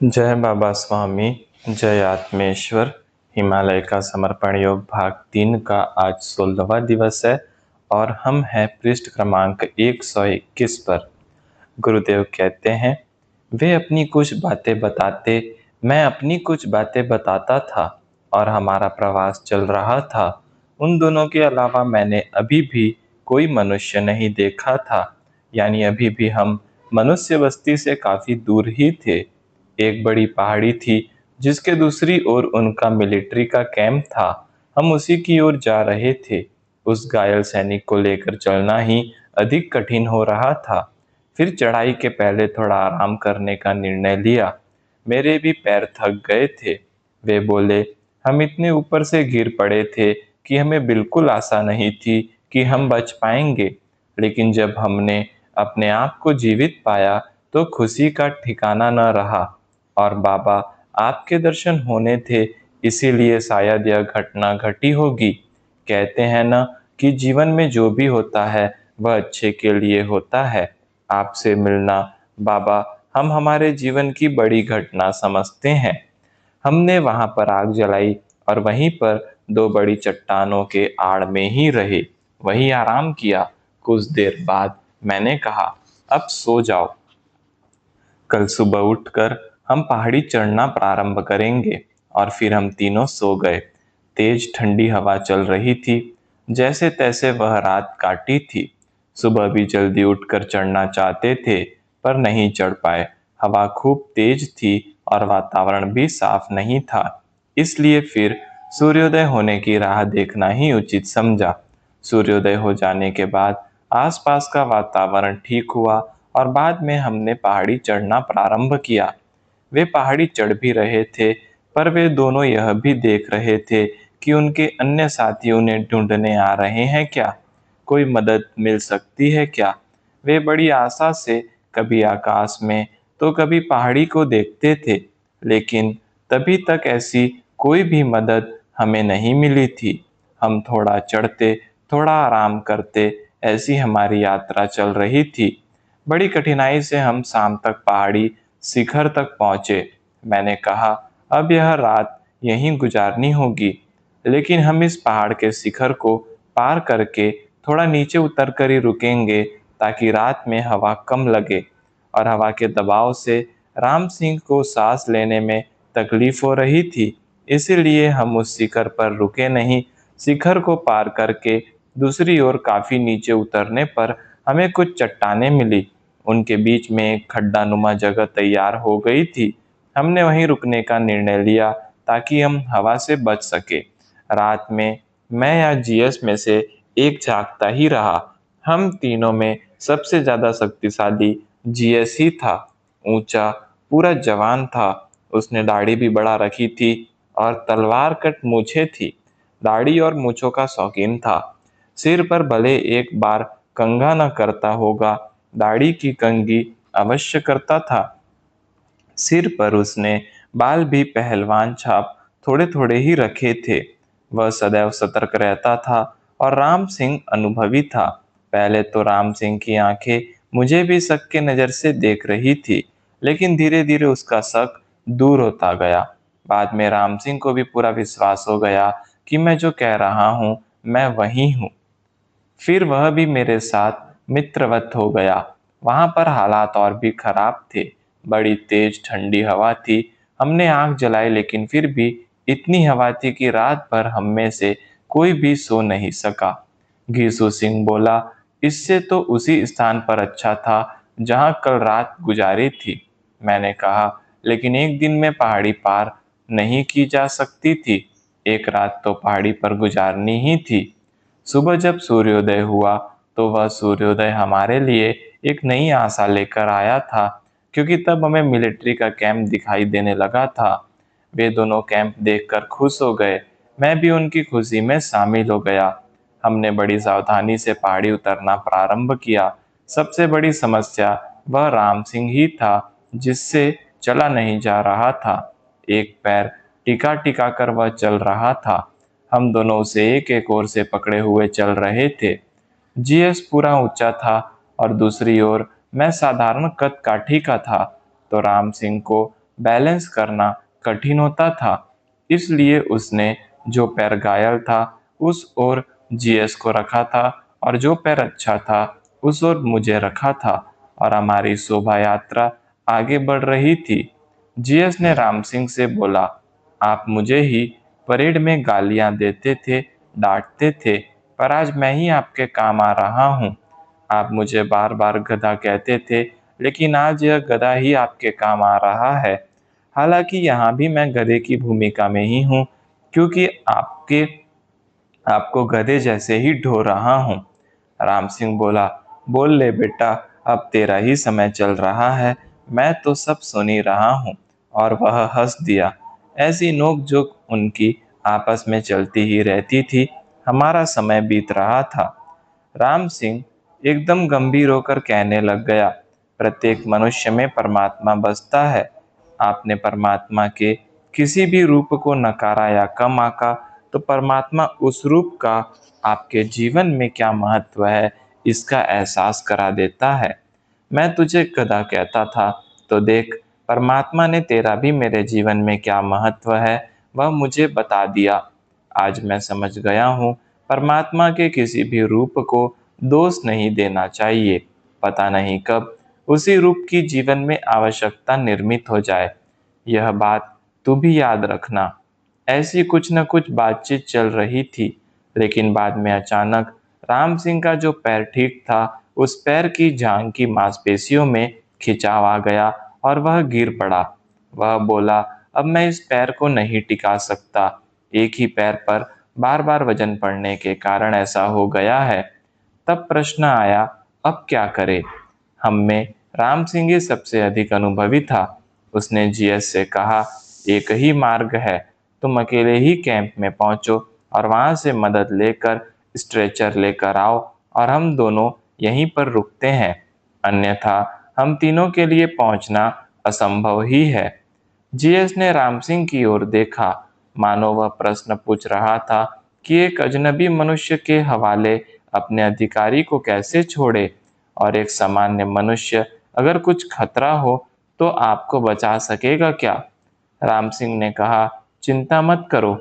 जय बाबा स्वामी, जय आत्मेश्वर। हिमालय का समर्पण योग भाग 3 का आज 16वां दिवस है और हम हैं पृष्ठ क्रमांक 121 पर। गुरुदेव कहते हैं, वे अपनी कुछ बातें बताते, मैं अपनी कुछ बातें बताता था और हमारा प्रवास चल रहा था। उन दोनों के अलावा मैंने अभी भी कोई मनुष्य नहीं देखा था, यानी अभी भी हम मनुष्य बस्ती से काफी दूर ही थे। एक बड़ी पहाड़ी थी जिसके दूसरी ओर उनका मिलिट्री का कैंप था। हम उसी की ओर जा रहे थे। उस घायल सैनिक को लेकर चलना ही अधिक कठिन हो रहा था। फिर चढ़ाई के पहले थोड़ा आराम करने का निर्णय लिया। मेरे भी पैर थक गए थे। वे बोले, हम इतने ऊपर से गिर पड़े थे कि हमें बिल्कुल आशा नहीं थी कि हम बच पाएंगे। लेकिन जब हमने अपने आप को जीवित पाया तो खुशी का ठिकाना न रहा। और बाबा, आपके दर्शन होने थे, इसीलिए शायद यह घटना घटी होगी। कहते हैं ना कि जीवन में जो भी होता है वह अच्छे के लिए होता है। आपसे मिलना बाबा, हम हमारे जीवन की बड़ी घटना समझते हैं। हमने वहां पर आग जलाई और वहीं पर दो बड़ी चट्टानों के आड़ में ही रहे, वहीं आराम किया। कुछ देर बाद मैंने कहा, अब सो जाओ, कल सुबह उठकर हम पहाड़ी चढ़ना प्रारंभ करेंगे। और फिर हम तीनों सो गए। तेज ठंडी हवा चल रही थी। जैसे तैसे वह रात काटी थी। सुबह भी जल्दी उठकर चढ़ना चाहते थे, पर नहीं चढ़ पाए। हवा खूब तेज थी और वातावरण भी साफ नहीं था। इसलिए फिर सूर्योदय होने की राह देखना ही उचित समझा। सूर्योदय हो जाने के बाद आसपास का वातावरण ठीक हुआ और बाद में हमने पहाड़ी चढ़ना प्रारंभ किया। वे पहाड़ी चढ़ भी रहे थे, पर वे दोनों यह भी देख रहे थे कि उनके अन्य साथी उन्हें ढूंढने आ रहे हैं क्या, कोई मदद मिल सकती है क्या। वे बड़ी आशा से कभी आकाश में तो कभी पहाड़ी को देखते थे, लेकिन तभी तक ऐसी कोई भी मदद हमें नहीं मिली थी। हम थोड़ा चढ़ते, थोड़ा आराम करते, ऐसी हमारी यात्रा चल रही थी। बड़ी कठिनाई से हम शाम तक पहाड़ी शिखर तक पहुंचे। मैंने कहा, अब यह रात यहीं गुजारनी होगी, लेकिन हम इस पहाड़ के शिखर को पार करके थोड़ा नीचे उतर कर ही रुकेंगे, ताकि रात में हवा कम लगे। और हवा के दबाव से राम सिंह को सांस लेने में तकलीफ हो रही थी, इसीलिए हम उस शिखर पर रुके नहीं। शिखर को पार करके दूसरी ओर काफी नीचे उतरने पर हमें कुछ चट्टानें मिली। उनके बीच में एक खड्डा नुमा जगह तैयार हो गई थी। हमने वहीं रुकने का निर्णय लिया ताकि हम हवा से बच सके। रात में मैं या जीएस में से एक जागता ही रहा। हम तीनों में सबसे ज्यादा शक्तिशाली जीएस ही था। ऊंचा, पूरा जवान था। उसने दाढ़ी भी बढ़ा रखी थी और तलवार कट मूछें थी। दाढ़ी और मूछों का शौकीन था। सिर पर भले एक बार कंघा न करता होगा, दाढ़ी की कंघी अवश्य करता था। सिर पर उसने बाल भी पहलवान छाप थोड़े थोड़े ही रखे थे। वह सदैव सतर्क रहता था और राम सिंह अनुभवी था। पहले तो राम सिंह की आंखें मुझे भी शक के नजर से देख रही थी, लेकिन धीरे धीरे उसका शक दूर होता गया। बाद में राम सिंह को भी पूरा विश्वास हो गया कि मैं जो कह रहा हूँ मैं वही हूँ। फिर वह भी मेरे साथ मित्रवत हो गया। वहां पर हालात और भी खराब थे। बड़ी तेज ठंडी हवा थी। हमने आग जलाई, लेकिन फिर भी इतनी हवा थी कि रात भर हम में से कोई भी सो नहीं सका। घीसू सिंह बोला, इससे तो उसी स्थान पर अच्छा था जहां कल रात गुजारी थी। मैंने कहा, लेकिन एक दिन में पहाड़ी पार नहीं की जा सकती थी। एक रात तो पहाड़ी पर गुजारनी ही थी। सुबह जब सूर्योदय हुआ तो वह सूर्योदय हमारे लिए एक नई आशा लेकर आया था, क्योंकि तब हमें मिलिट्री का कैंप दिखाई देने लगा था। वे दोनों कैंप देखकर खुश हो गए। मैं भी उनकी खुशी में शामिल हो गया। हमने बड़ी सावधानी से पहाड़ी उतरना प्रारंभ किया। सबसे बड़ी समस्या वह राम सिंह ही था, जिससे चला नहीं जा रहा था। एक पैर टिका टिका कर वह चल रहा था। हम दोनों उसे एक एक ओर से पकड़े हुए चल रहे थे। जीएस पूरा ऊंचा था और दूसरी ओर मैं साधारण कद काठी का था। तो राम सिंह को बैलेंस करना कठिन होता था। इसलिए उसने जो पैर घायल था उस ओर जीएस को रखा था और जो पैर अच्छा था उस ओर मुझे रखा था और हमारी शोभा यात्रा आगे बढ़ रही थी। जीएस ने राम सिंह से बोला, आप मुझे ही परेड में गालियां देते थे, डांटते थे, पर आज मैं ही आपके काम आ रहा हूँ। आप मुझे बार बार गधा कहते थे, लेकिन आज यह गधा ही आपके काम आ रहा है। हालांकि यहाँ भी मैं गधे की भूमिका में ही हूँ, क्योंकि आपको गधे जैसे ही ढो रहा हूँ। राम सिंह बोला, बोल ले बेटा, अब तेरा ही समय चल रहा है, मैं तो सब सुन ही रहा हूँ। और वह हंस दिया। ऐसी नोक-झोंक उनकी आपस में चलती ही रहती थी। हमारा समय बीत रहा था। राम सिंह एकदम गंभीर होकर कहने लग गया, प्रत्येक मनुष्य में परमात्मा बसता है। आपने परमात्मा के किसी भी रूप को नकारा या कम आंका, तो परमात्मा उस रूप का आपके जीवन में क्या महत्व है, इसका एहसास करा देता है। मैं तुझे गधा कहता था, तो देख, परमात्मा ने तेरा भी मेरे जीवन में क्या महत्व है, वह मुझे बता दिया। आज मैं समझ गया हूँ, परमात्मा के किसी भी रूप को दोष नहीं देना चाहिए। पता नहीं कब उसी रूप की जीवन में आवश्यकता निर्मित हो जाए। यह बात तू भी याद रखना। ऐसी कुछ न कुछ बातचीत चल रही थी, लेकिन बाद में अचानक राम सिंह का जो पैर ठीक था, उस पैर की जांघ की मांसपेशियों में खिंचाव आ गया और वह गिर पड़ा। वह बोला, अब मैं इस पैर को नहीं टिका सकता। एक ही पैर पर बार बार वजन पड़ने के कारण ऐसा हो गया है। तब प्रश्न आया, अब क्या करें? हम में राम सिंह ही सबसे अधिक अनुभवी था। उसने जीएस से कहा, एक ही मार्ग है, तुम अकेले ही कैंप में पहुंचो और वहां से मदद लेकर स्ट्रेचर लेकर आओ और हम दोनों यहीं पर रुकते हैं, अन्यथा हम तीनों के लिए पहुंचना असंभव ही है। जीएस ने राम सिंह की ओर देखा, मानो वह प्रश्न पूछ रहा था कि एक अजनबी मनुष्य के हवाले अपने अधिकारी को कैसे छोड़े, और एक सामान्य मनुष्य अगर कुछ खतरा हो तो आपको बचा सकेगा क्या? राम सिंह ने कहा, चिंता मत करो,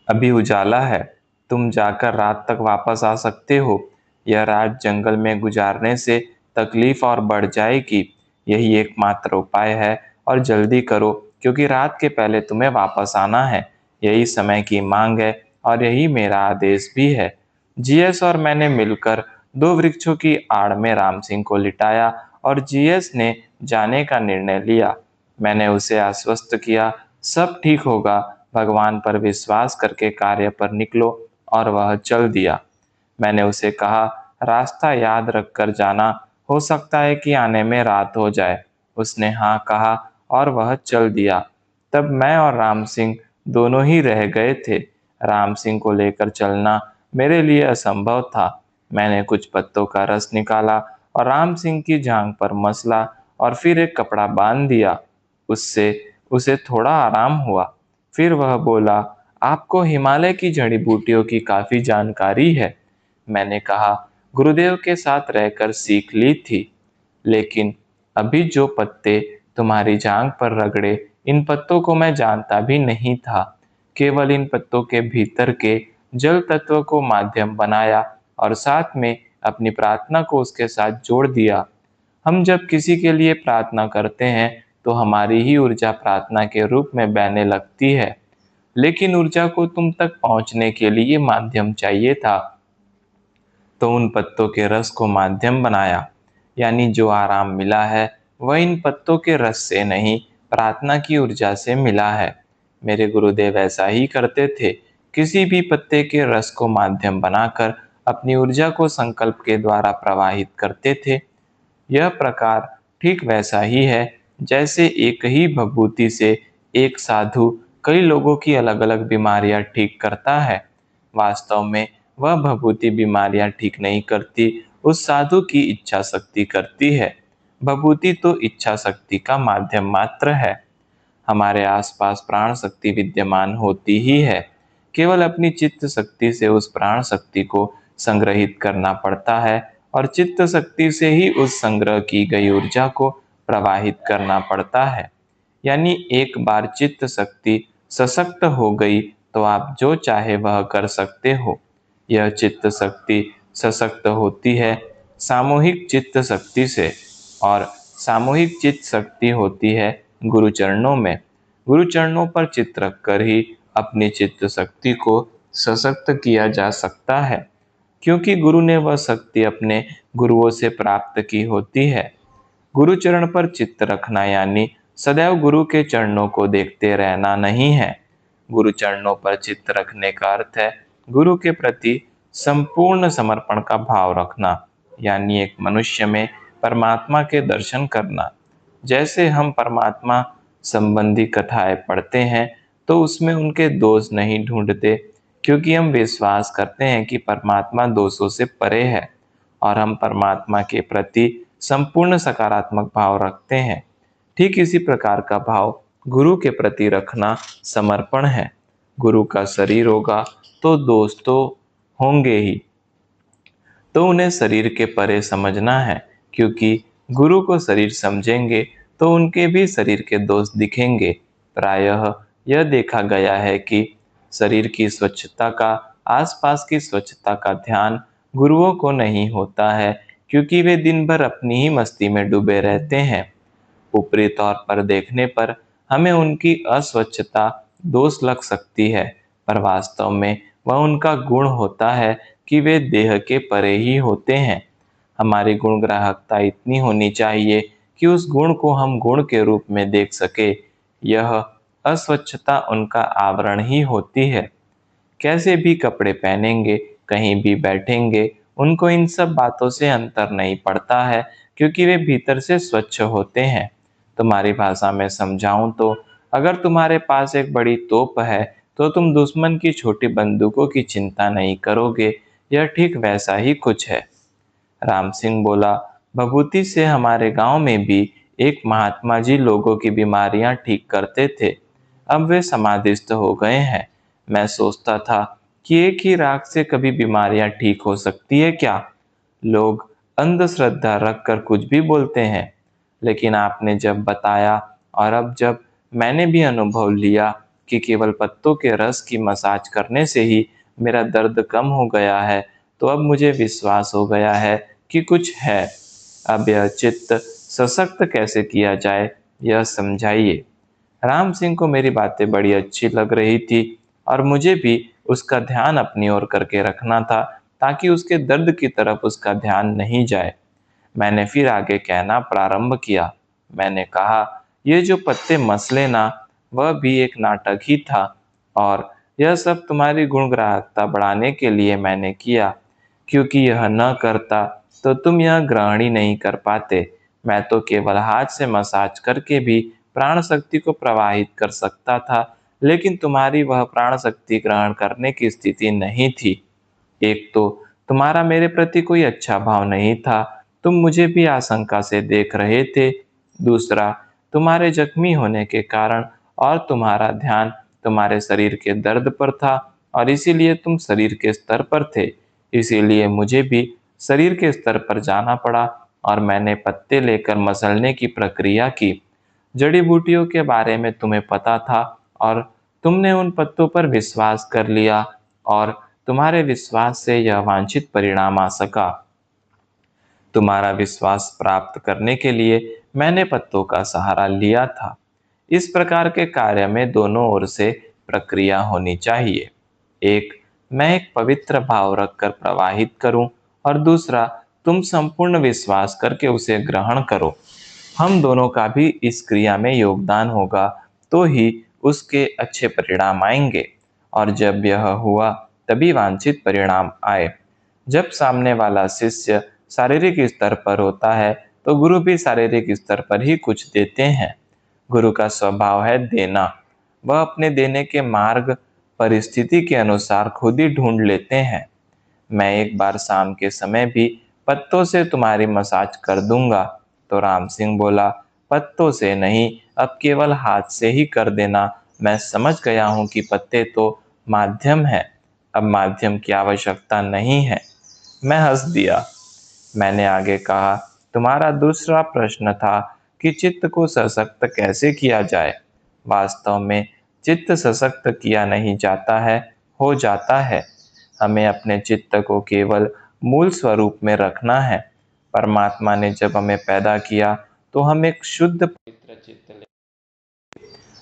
अभी उजाला है, तुम जाकर रात तक वापस आ सकते हो। यह रात जंगल में गुजारने से तकलीफ और बढ़ जाएगी। यही एकमात्र उपाय है और जल्दी करो, क्योंकि रात के पहले तुम्हें वापस आना है। यही समय की मांग है और यही मेरा आदेश भी है। जीएस और मैंने मिलकर दो वृक्षों की आड़ में राम सिंह को लिटाया और जीएस ने जाने का निर्णय लिया। मैंने उसे आश्वस्त किया, सब ठीक होगा, भगवान पर विश्वास करके कार्य पर निकलो, और वह चल दिया। मैंने उसे कहा, रास्ता याद रखकर जाना, हो सकता है कि आने में रात हो जाए। उसने हाँ कहा और वह चल दिया। तब मैं और राम सिंह दोनों ही रह गए थे। राम सिंह को लेकर चलना मेरे लिए असंभव था। मैंने कुछ पत्तों का रस निकाला और राम सिंह की जांघ पर मसला और फिर एक कपड़ा बांध दिया। उससे उसे थोड़ा आराम हुआ। फिर वह बोला, आपको हिमालय की जड़ी बूटियों की काफी जानकारी है। मैंने कहा, गुरुदेव के साथ रहकर सीख ली थी, लेकिन अभी जो पत्ते तुम्हारी जांघ पर रगड़े, इन पत्तों को मैं जानता भी नहीं था। केवल इन पत्तों के भीतर के जल तत्व को माध्यम बनाया और साथ में अपनी प्रार्थना को उसके साथ जोड़ दिया। हम जब किसी के लिए प्रार्थना करते हैं तो हमारी ही ऊर्जा प्रार्थना के रूप में बहने लगती है, लेकिन ऊर्जा को तुम तक पहुंचने के लिए माध्यम चाहिए था, तो उन पत्तों के रस को माध्यम बनाया। यानी जो आराम मिला है वह इन पत्तों के रस से नहीं, प्रार्थना की ऊर्जा से मिला है। मेरे गुरुदेव ऐसा ही करते थे, किसी भी पत्ते के रस को माध्यम बनाकर अपनी ऊर्जा को संकल्प के द्वारा प्रवाहित करते थे। यह प्रकार ठीक वैसा ही है जैसे एक ही भभूति से एक साधु कई लोगों की अलग अलग बीमारियां ठीक करता है। वास्तव में वह भभूति बीमारियां ठीक नहीं करती, उस साधु की इच्छा शक्ति करती है। भभूति तो इच्छा शक्ति का माध्यम मात्र है। हमारे आसपास प्राण शक्ति विद्यमान होती ही है, केवल अपनी चित्त शक्ति से उस प्राण शक्ति को संग्रहित करना पड़ता है और चित्त शक्ति से ही उस संग्रह की गई ऊर्जा को प्रवाहित करना पड़ता है। यानी एक बार चित्त शक्ति सशक्त हो गई तो आप जो चाहे वह कर सकते हो। यह चित्त शक्ति सशक्त होती है सामूहिक चित्त शक्ति से, और सामूहिक चित्त शक्ति होती है गुरु चरणों में। गुरु चरणों पर चित्त रखकर ही अपनी चित्त शक्ति को सशक्त किया जा सकता है, क्योंकि गुरु ने वह शक्ति अपने गुरुओं से प्राप्त की होती है। गुरु चरण पर चित्त रखना यानी सदैव गुरु के चरणों को देखते रहना नहीं है। गुरु चरणों पर चित्त रखने का अर्थ है गुरु के प्रति संपूर्ण समर्पण का भाव रखना, यानी एक मनुष्य में परमात्मा के दर्शन करना। जैसे हम परमात्मा संबंधी कथाएं पढ़ते हैं तो उसमें उनके दोष नहीं ढूंढते, क्योंकि हम विश्वास करते हैं कि परमात्मा दोषों से परे है और हम परमात्मा के प्रति संपूर्ण सकारात्मक भाव रखते हैं। ठीक इसी प्रकार का भाव गुरु के प्रति रखना समर्पण है। गुरु का शरीर होगा तो दोष तो होंगे ही, तो उन्हें शरीर के परे समझना है, क्योंकि गुरु को शरीर समझेंगे तो उनके भी शरीर के दोष दिखेंगे। प्रायः यह देखा गया है कि शरीर की स्वच्छता का, आसपास की स्वच्छता का ध्यान गुरुओं को नहीं होता है, क्योंकि वे दिन भर अपनी ही मस्ती में डूबे रहते हैं। ऊपरी तौर पर देखने पर हमें उनकी अस्वच्छता दोष लग सकती है, पर वास्तव में वह उनका गुण होता है कि वे देह के परे ही होते हैं। हमारी गुण ग्राहकता इतनी होनी चाहिए कि उस गुण को हम गुण के रूप में देख सके। यह अस्वच्छता उनका आवरण ही होती है। कैसे भी कपड़े पहनेंगे, कहीं भी बैठेंगे, उनको इन सब बातों से अंतर नहीं पड़ता है, क्योंकि वे भीतर से स्वच्छ होते हैं। तुम्हारी भाषा में समझाऊं तो अगर तुम्हारे पास एक बड़ी तोप है तो तुम दुश्मन की छोटी बंदूकों की चिंता नहीं करोगे। यह ठीक वैसा ही कुछ है। राम सिंह बोला, भभूति से हमारे गांव में भी एक महात्मा जी लोगों की बीमारियां ठीक करते थे। अब वे समाधिस्थ हो गए हैं। मैं सोचता था कि एक ही राख से कभी बीमारियां ठीक हो सकती है क्या? लोग अंधश्रद्धा रखकर कुछ भी बोलते हैं, लेकिन आपने जब बताया और अब जब मैंने भी अनुभव लिया कि केवल पत्तों के रस की मसाज करने से ही मेरा दर्द कम हो गया है, तो अब मुझे विश्वास हो गया है कि कुछ है। अब यह चित्त सशक्त कैसे किया जाए, यह समझाइए। राम सिंह को मेरी बातें बड़ी अच्छी लग रही थी और मुझे भी उसका ध्यान अपनी ओर करके रखना था, ताकि उसके दर्द की तरफ उसका ध्यान नहीं जाए। मैंने फिर आगे कहना प्रारंभ किया। मैंने कहा, ये जो पत्ते मसले ना, वह भी एक नाटक ही था, और यह सब तुम्हारी गुणग्राहकता बढ़ाने के लिए मैंने किया, क्योंकि यह न करता तो तुम यह ग्रहण ही नहीं कर पाते। मैं तो केवल हाथ से मसाज करके भी प्राण शक्ति को प्रवाहित कर सकता था, लेकिन तुम्हारी वह प्राण शक्ति ग्रहण करने की स्थिति नहीं थी। एक तो तुम्हारा मेरे प्रति कोई अच्छा भाव नहीं था, तुम मुझे भी आशंका से देख रहे थे। दूसरा, तुम्हारे जख्मी होने के कारण और तुम्हारा ध्यान तुम्हारे शरीर के दर्द पर था, और इसीलिए तुम शरीर के स्तर पर थे। इसीलिए मुझे भी शरीर के स्तर पर जाना पड़ा और मैंने पत्ते लेकर मसलने की प्रक्रिया की। जड़ी बूटियों के बारे में तुम्हें पता था और तुमने उन पत्तों पर विश्वास कर लिया, और तुम्हारे विश्वास से यह वांछित परिणाम आ सका। तुम्हारा विश्वास प्राप्त करने के लिए मैंने पत्तों का सहारा लिया था। इस प्रकार के कार्य में दोनों ओर से प्रक्रिया होनी चाहिए। एक, मैं एक पवित्र भाव रखकर प्रवाहित करूं, और दूसरा, तुम संपूर्ण विश्वास करके उसे ग्रहण करो। हम दोनों का भी इस क्रिया में योगदान होगा, तो ही उसके अच्छे परिणाम आएंगे, और जब यह हुआ तभी वांछित परिणाम आए। जब सामने वाला शिष्य शारीरिक स्तर पर होता है तो गुरु भी शारीरिक स्तर पर ही कुछ देते हैं। गुरु का स्वभाव है देना। वह अपने देने के मार्ग परिस्थिति के अनुसार खुद ही ढूंढ लेते हैं। मैं एक बार शाम के समय भी पत्तों से तुम्हारी मसाज कर दूंगा। तो राम सिंह बोला, पत्तों से नहीं, अब केवल हाथ से ही कर देना। मैं समझ गया हूं कि पत्ते तो माध्यम है, अब माध्यम की आवश्यकता नहीं है। मैं हंस दिया। मैंने आगे कहा, तुम्हारा दूसरा प्रश्न था कि चित्त को सशक्त कैसे किया जाए। वास्तव में चित्त सशक्त किया नहीं जाता है, हो जाता है। हमें अपने चित्त को केवल मूल स्वरूप में रखना है। परमात्मा ने जब हमें पैदा किया तो हम एक शुद्ध पवित्र चित्त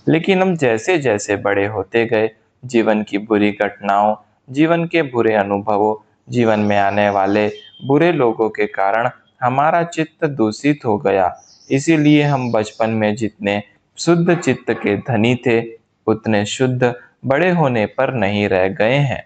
लेकिन हम जैसे जैसे बड़े होते गए, जीवन की बुरी घटनाओं, जीवन के बुरे अनुभवों, जीवन में आने वाले बुरे लोगों के कारण हमारा चित्त दूषित हो गया। इसीलिए हम बचपन में जितने शुद्ध चित्त के धनी थे, उतने शुद्ध बड़े होने पर नहीं रह गए हैं।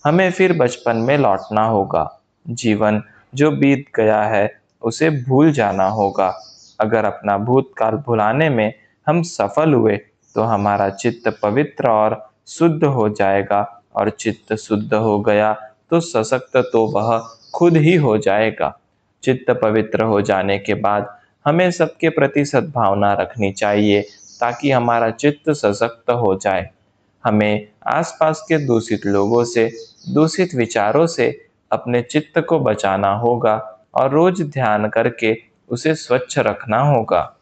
हमें फिर बचपन में लौटना होगा। जीवन जो बीत गया है उसे भूल जाना होगा। अगर अपना भूतकाल भुलाने में हम सफल हुए तो हमारा चित्त पवित्र और शुद्ध हो जाएगा, और चित्त शुद्ध हो गया तो सशक्त तो वह खुद ही हो जाएगा। चित्त पवित्र हो जाने के बाद हमें सबके प्रति सद्भावना रखनी चाहिए, ताकि हमारा चित्त सशक्त हो जाए। हमें आसपास के दूषित लोगों से, दूषित विचारों से अपने चित्त को बचाना होगा और रोज ध्यान करके उसे स्वच्छ रखना होगा।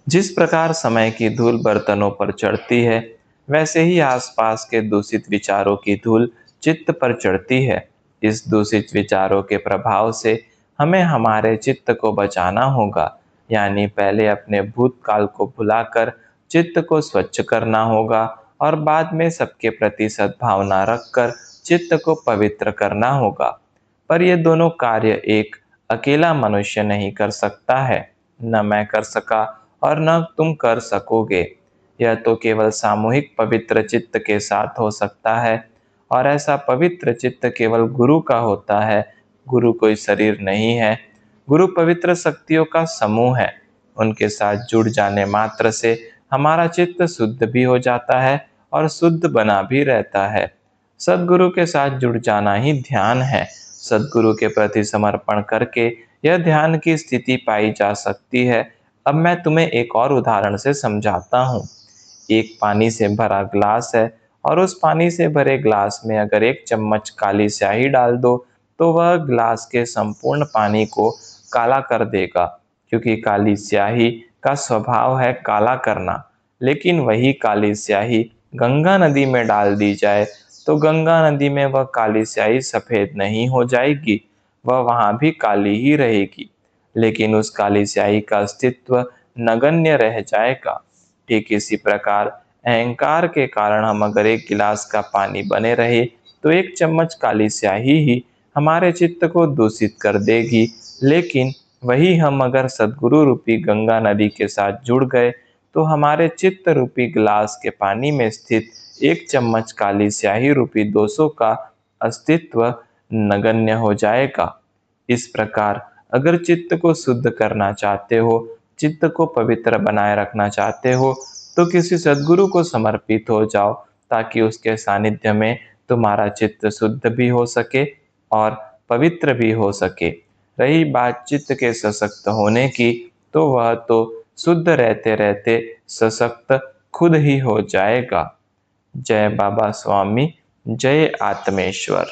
जिस प्रकार समय की धूल बर्तनों पर चढ़ती है, वैसे ही आसपास के दूषित विचारों की धूल चित्त पर चढ़ती है। इस दूषित विचारों के प्रभाव से हमें हमारे चित्त को बचाना होगा, यानी पहले अपने भूतकाल को भुलाकर चित्त को स्वच्छ करना होगा, और बाद में सबके प्रति सद्भावना रखकर चित्त को पवित्र करना होगा। पर ये दोनों कार्य एक अकेला मनुष्य नहीं कर सकता है। न मैं कर सका और न तुम कर सकोगे। यह तो केवल सामूहिक पवित्र चित्त के साथ हो सकता है, और ऐसा पवित्र चित्त केवल गुरु का होता है। गुरु कोई शरीर नहीं है। गुरु पवित्र शक्तियों का समूह है। उनके साथ जुड़ जाने मात्र से हमारा चित्त शुद्ध भी हो जाता है और शुद्ध बना भी रहता है। सद्गुरु के साथ जुड़ जाना ही ध्यान है। सद्गुरु के प्रति समर्पण करके यह ध्यान की स्थिति पाई जा सकती है। अब मैं तुम्हें एक और उदाहरण से समझाता हूँ। एक पानी से भरा ग्लास है, और उस पानी से भरे ग्लास में अगर एक चम्मच काली स्याही डाल दो तो वह ग्लास के संपूर्ण पानी को काला कर देगा, क्योंकि काली स्याही का स्वभाव है काला करना। लेकिन वही काली स्याही गंगा नदी में डाल दी जाए तो गंगा नदी में वह काली स्याही सफेद नहीं हो जाएगी, वह वहां भी काली ही रहेगी, लेकिन उस काली स्याही का अस्तित्व नगण्य रह जाएगा। ठीक इसी प्रकार अहंकार के कारण हम अगर एक गिलास का पानी बने रहे तो एक चम्मच काली स्याही ही हमारे चित्त को दूषित कर देगी। लेकिन वही हम अगर सद्गुरु रूपी गंगा नदी के साथ जुड़ गए तो हमारे चित्त रूपी गिलास के पानी में स्थित एक चम्मच काली स्याही रूपी दोषों का अस्तित्व नगण्य हो जाएगा। इस प्रकार अगर चित्त को शुद्ध करना चाहते हो, चित्त को पवित्र बनाए रखना चाहते हो, तो किसी सद्गुरु को समर्पित हो जाओ, ताकि उसके सानिध्य में तुम्हारा चित्त शुद्ध भी हो सके और पवित्र भी हो सके। रही बात चित्त के सशक्त होने की, तो वह तो शुद्ध रहते रहते सशक्त खुद ही हो जाएगा। जय बाबा स्वामी, जय आत्मेश्वर।